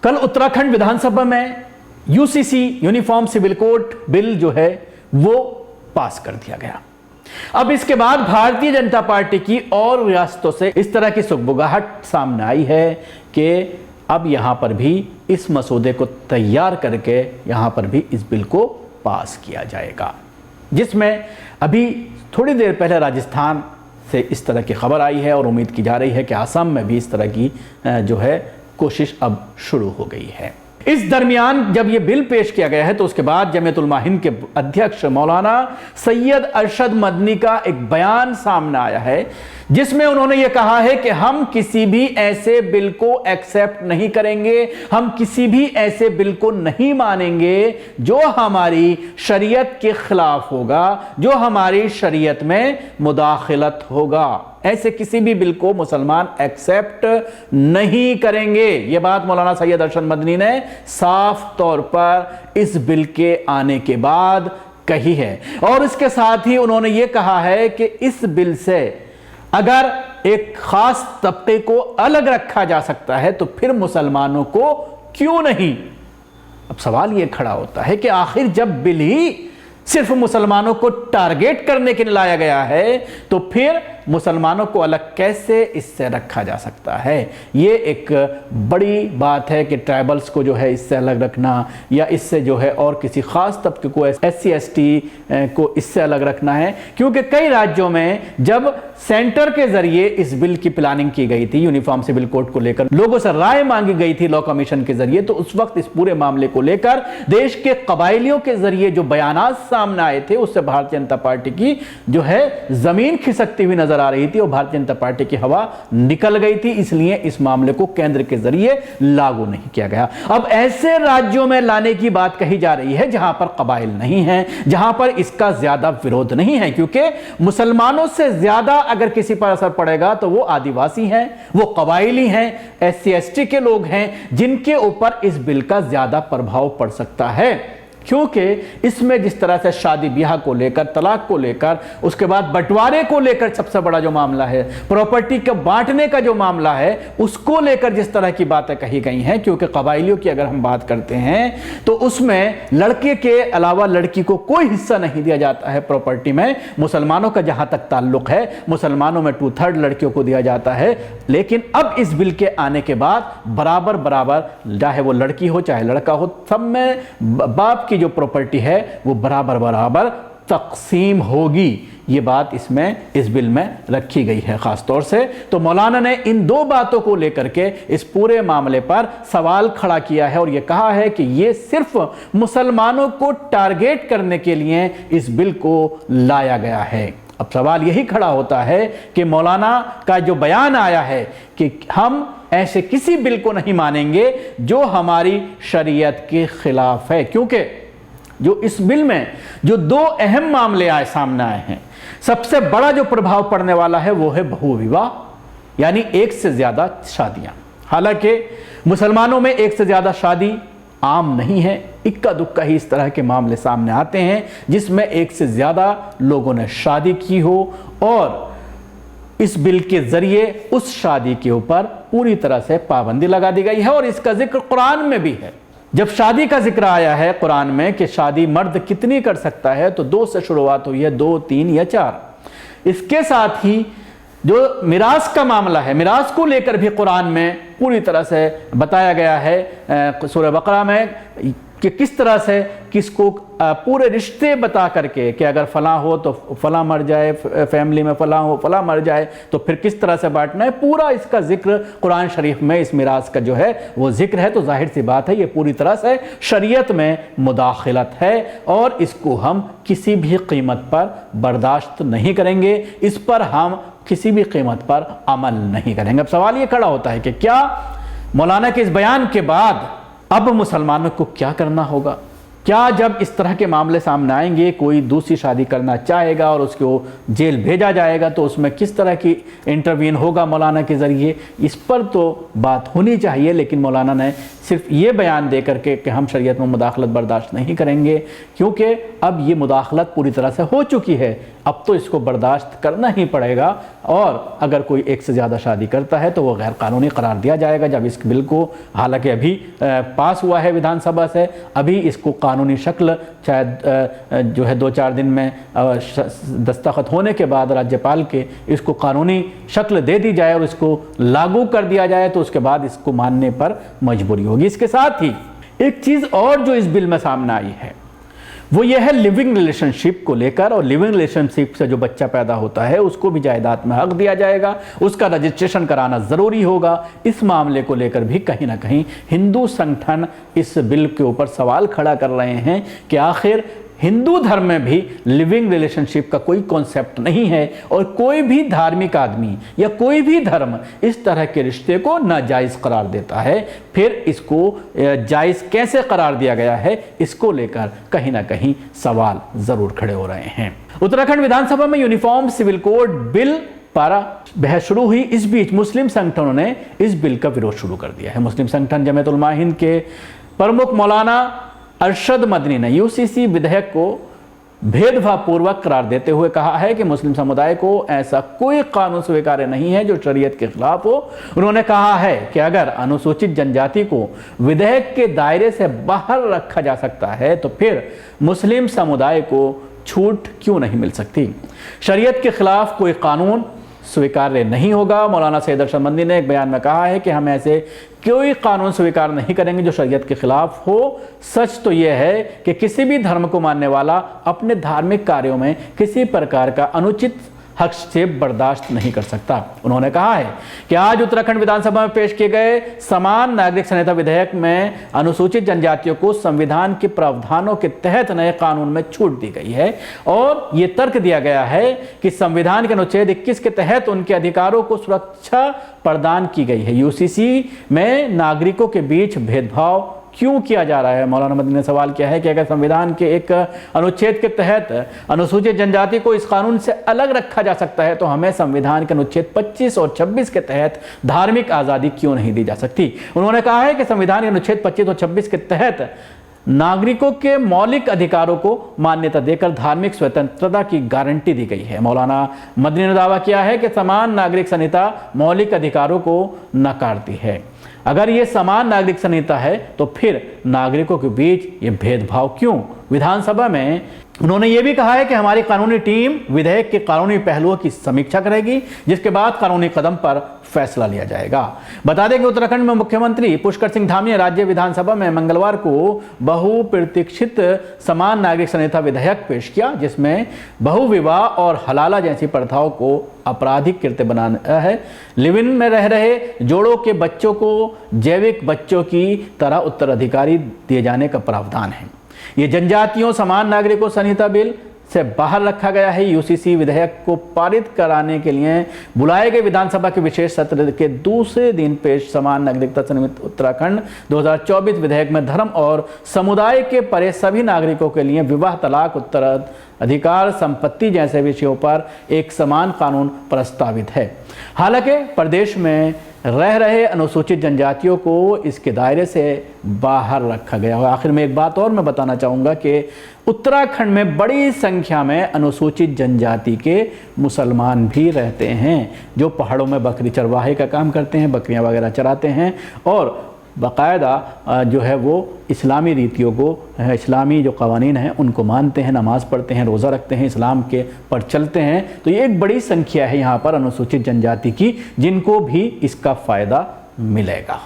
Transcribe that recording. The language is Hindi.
कल उत्तराखंड विधानसभा में UCC uniform civil code bill जो है वो पास कर दिया गया। अब इसके बाद भारतीय जनता पार्टी की और रियासतों से इस तरह की सुगबुगाहट सामने आई है कि अब यहां पर भी इस मसौदे को तैयार करके यहां पर भी इस बिल को पास किया जाएगा, जिसमें अभी थोड़ी देर पहले राजस्थान से इस तरह की खबर आई है और उम्मीद की जा रही है कि असम में भी इस तरह की जो है कोशिश अब शुरू हो गई है। इस दरमियान जब यह बिल पेश किया गया है तो उसके बाद जमीयत उलमा हिंद के अध्यक्ष मौलाना सैयद अरशद मदनी का एक बयान सामने आया है, जिसमें उन्होंने यह कहा है कि हम किसी भी ऐसे बिल को एक्सेप्ट नहीं करेंगे, हम किसी भी ऐसे बिल को नहीं मानेंगे जो हमारी शरीयत के खिलाफ होगा, जो हमारी शरीयत में मुदाखलत होगा। ऐसे किसी भी बिल को मुसलमान एक्सेप्ट नहीं करेंगे। यह बात मौलाना सैयद अरशद मदनी ने साफ तौर पर इस बिल के आने के बाद कही है। और इसके साथ ही उन्होंने यह कहा है कि इस बिल से अगर एक खास तबके को अलग रखा जा सकता है तो फिर मुसलमानों को क्यों नहीं। अब सवाल यह खड़ा होता है कि आखिर जब बिल ही सिर्फ मुसलमानों को टारगेट करने के लिए लाया गया है तो फिर मुसलमानों को अलग कैसे इससे रखा जा सकता है। ये एक बड़ी बात है कि ट्राइबल्स को जो है इससे अलग रखना या इससे जो है और किसी खास तबके को SC ST को इससे अलग रखना है, क्योंकि कई राज्यों में जब सेंटर के जरिए इस बिल की प्लानिंग की गई थी, यूनिफॉर्म सिविल कोड को लेकर लोगों से राय मांगी गई थी लॉ कमीशन के जरिए, तो उस वक्त इस पूरे मामले को लेकर देश के कबायलियों के जरिए जो बयानात सामने आए थे उससे भारतीय जनता पार्टी की जो है जमीन खिसकती हुई नजर आ रही थी और भारतीय जनता पार्टी की हवा निकल गई थी। इसलिए इस मामले को केंद्र के जरिए लागू नहीं किया गया। अब ऐसे राज्यों में लाने की बात कही जा रही है जहां पर कबाइल नहीं है, जहां पर इसका ज्यादा विरोध नहीं है, क्योंकि मुसलमानों से ज्यादा अगर किसी पर असर पड़ेगा तो वो आदिवासी हैं, वो कबाइली हैं, SC ST के लोग हैं, जिनके ऊपर इस बिल का ज्यादा प्रभाव पड़ सकता है। क्योंकि इसमें जिस तरह से शादी ब्याह को लेकर, तलाक को लेकर, उसके बाद बंटवारे को लेकर सबसे बड़ा जो मामला है, प्रॉपर्टी के बांटने का जो मामला है, उसको लेकर जिस तरह की बातें कही गई हैं, क्योंकि कबाइलियों की अगर हम बात करते हैं तो उसमें लड़के के अलावा लड़की को कोई हिस्सा नहीं दिया जाता है प्रॉपर्टी में। मुसलमानों का जहां तक ताल्लुक है, मुसलमानों में 2/3 लड़कियों को दिया जाता है, लेकिन अब इस बिल के आने के बाद बराबर बराबर, चाहे वो लड़की हो चाहे लड़का हो, सब में बाप की जो प्रॉपर्टी है वो बराबर बराबर तकसीम होगी। ये बात इसमें इस बिल में रखी गई है खास तौर से। तो मौलाना ने इन दो बातों को लेकर के इस पूरे मामले पर सवाल खड़ा किया है और यह कहा है कि यह सिर्फ मुसलमानों को टारगेट करने के लिए इस बिल को लाया गया है। अब सवाल यही खड़ा होता है कि मौलाना का जो बयान आया है कि हम ऐसे किसी बिल को नहीं मानेंगे जो हमारी शरीयत के खिलाफ है, क्योंकि जो इस बिल में जो दो अहम मामले आए सामने आए हैं, सबसे बड़ा जो प्रभाव पड़ने वाला है वो है बहुविवाह, यानी एक से ज्यादा शादियां। हालांकि मुसलमानों में एक से ज्यादा शादी आम नहीं है, इक्का दुक्का ही इस तरह के मामले सामने आते हैं जिसमें एक से ज्यादा लोगों ने शादी की हो और इस बिल के जरिए उस शादी के ऊपर पूरी तरह से पाबंदी लगा दी गई है। और इसका जिक्र कुरान में भी है। जब शादी का जिक्र आया है कुरान में कि शादी मर्द कितनी कर सकता है, तो 2 से शुरुआत हुई है, 2, 3 या 4। इसके साथ ही जो मिरास का मामला है, मिरास को लेकर भी कुरान में पूरी तरह से बताया गया है सूरह बकरा में कि किस तरह से किसको पूरे रिश्ते बता करके कि अगर फलां हो तो फलां मर जाए, फैमिली में फलां हो फलां मर जाए तो फिर किस तरह से बांटना है, पूरा इसका जिक्र कुरान शरीफ में इस मिरास का जो है वो जिक्र है। तो जाहिर सी बात है ये पूरी तरह से शरीयत में मुदाखलत है और इसको हम किसी भी कीमत पर बर्दाश्त नहीं करेंगे, इस पर हम किसी भी कीमत पर अमल नहीं करेंगे। अब सवाल ये खड़ा होता है कि क्या मौलाना के इस बयान के बाद अब मुसलमानों को क्या करना होगा। क्या जब इस तरह के मामले सामने आएंगे, कोई दूसरी शादी करना चाहेगा और उसको जेल भेजा जाएगा, तो उसमें किस तरह की इंटरवीन होगा मौलाना के ज़रिए, इस पर तो बात होनी चाहिए। लेकिन मौलाना ने सिर्फ ये बयान दे करके कि हम शरीयत में मुदाखलत बर्दाश्त नहीं करेंगे, क्योंकि अब ये मुदाखलत पूरी तरह से हो चुकी है, अब तो इसको बर्दाश्त करना ही पड़ेगा, और अगर कोई एक से ज़्यादा शादी करता है तो वो गैर कानूनी करार दिया जाएगा। जब इस बिल को, हालांकि अभी पास हुआ है विधानसभा से, अभी इसको कानूनी शक्ल शायद जो है 2-4 दिन में दस्तखत होने के बाद राज्यपाल के इसको कानूनी शक्ल दे दी जाए और इसको लागू कर दिया जाए, तो उसके बाद इसको मानने पर मजबूरी होगी। इसके साथ ही एक चीज़ और जो इस बिल में सामने आई है वो यह है लिविंग रिलेशनशिप को लेकर, और लिविंग रिलेशनशिप से जो बच्चा पैदा होता है उसको भी जायदाद में हक दिया जाएगा, उसका रजिस्ट्रेशन कराना ज़रूरी होगा। इस मामले को लेकर भी कहीं ना कहीं हिंदू संगठन इस बिल के ऊपर सवाल खड़ा कर रहे हैं कि आखिर हिंदू धर्म में भी लिविंग रिलेशनशिप का कोई कॉन्सेप्ट नहीं है, और कोई भी धार्मिक आदमी या कोई भी धर्म इस तरह के रिश्ते को नाजायज़ करार देता है, फिर इसको जायज़ कैसे करार दिया गया है, इसको लेकर कहीं ना कहीं सवाल ज़रूर खड़े हो रहे हैं। उत्तराखंड विधानसभा में यूनिफॉर्म सिविल कोड बिल पर बहस शुरू हुई। इस बीच मुस्लिम संगठनों ने इस बिल का विरोध शुरू कर दिया है। मुस्लिम संगठन जमीयत उलमा हिंद के प्रमुख मौलाना अरशद मदनी ने यूसीसी विधेयक को भेदभावपूर्वक करार देते हुए कहा है कि मुस्लिम समुदाय को ऐसा कोई कानून स्वीकार्य नहीं है जो शरीयत के खिलाफ हो। उन्होंने कहा है कि अगर अनुसूचित जनजाति को विधेयक के दायरे से बाहर रखा जा सकता है तो फिर मुस्लिम समुदाय को छूट क्यों नहीं मिल सकती। शरीयत के खिलाफ कोई कानून स्वीकार्य नहीं होगा। मौलाना सैयद अरशद मदनी ने एक बयान में कहा है कि हम ऐसे कोई कानून स्वीकार नहीं करेंगे जो शरीयत के खिलाफ हो। सच तो यह है कि किसी भी धर्म को मानने वाला अपने धार्मिक कार्यों में किसी प्रकार का अनुचित हस्तक्षेप बर्दाश्त नहीं कर सकता। उन्होंने कहा है कि आज उत्तराखंड विधानसभा में पेश किए गए समान नागरिक संहिता विधेयक में अनुसूचित जनजातियों को संविधान के प्रावधानों के तहत नए कानून में छूट दी गई है, और ये तर्क दिया गया है कि संविधान के अनुच्छेद 21 के तहत उनके अधिकारों को सुरक्षा प्रदान की गई है। यूसीसी में नागरिकों के बीच भेदभाव क्यों किया जा रहा है। मौलाना मदनी ने सवाल किया है कि अगर संविधान के एक अनुच्छेद के तहत अनुसूचित जनजाति को इस कानून से अलग रखा जा सकता है तो हमें संविधान के अनुच्छेद 25 और 26 के तहत धार्मिक आज़ादी क्यों नहीं दी जा सकती। उन्होंने कहा है कि संविधान के अनुच्छेद 25 और 26 के तहत नागरिकों के मौलिक अधिकारों को मान्यता देकर धार्मिक स्वतंत्रता की गारंटी दी गई है। मौलाना मदनी ने दावा किया है कि समान नागरिक संहिता मौलिक अधिकारों को नकारती है। अगर ये समान नागरिक संहिता है तो फिर नागरिकों के बीच ये भेदभाव क्यों। विधानसभा में उन्होंने ये भी कहा है कि हमारी कानूनी टीम विधेयक के कानूनी पहलुओं की समीक्षा करेगी, जिसके बाद कानूनी कदम पर फैसला लिया जाएगा। बता दें कि उत्तराखंड में मुख्यमंत्री पुष्कर सिंह धामी ने राज्य विधानसभा में मंगलवार को बहुप्रतीक्षित समान नागरिक संहिता विधेयक पेश किया, जिसमें बहुविवाह और हलाला जैसी प्रथाओं को आपराधिक कृत्य बनाना है। लिव इन में रह रहे जोड़ों के बच्चों को जैविक बच्चों की तरह उत्तराधिकारी दिए जाने का प्रावधान है। ये जनजातियों समान नागरिकों संहिता बिल से बाहर रखा गया है। यूसीसी विधेयक को पारित कराने के लिए बुलाए गए विधानसभा के विशेष सत्र के दूसरे दिन पेश समान नागरिकता संहिता उत्तराखंड 2024 विधेयक में धर्म और समुदाय के परे सभी नागरिकों के लिए विवाह, तलाक, उत्तराधिकार, संपत्ति जैसे विषयों पर एक समान कानून प्रस्तावित है। हालांकि प्रदेश में रह रहे अनुसूचित जनजातियों को इसके दायरे से बाहर रखा गया है। आखिर में एक बात और मैं बताना चाहूँगा कि उत्तराखंड में बड़ी संख्या में अनुसूचित जनजाति के मुसलमान भी रहते हैं, जो पहाड़ों में बकरी चरवाहे का काम करते हैं, बकरियां वगैरह चराते हैं, और बाकायदा जो है वो इस्लामी रीतियों को, इस्लामी जो कवानीन हैं उनको मानते हैं, नमाज़ पढ़ते हैं, रोज़ा रखते हैं, इस्लाम के पर चलते हैं। तो ये एक बड़ी संख्या है यहाँ पर अनुसूचित जनजाति की, जिनको भी इसका फ़ायदा मिलेगा।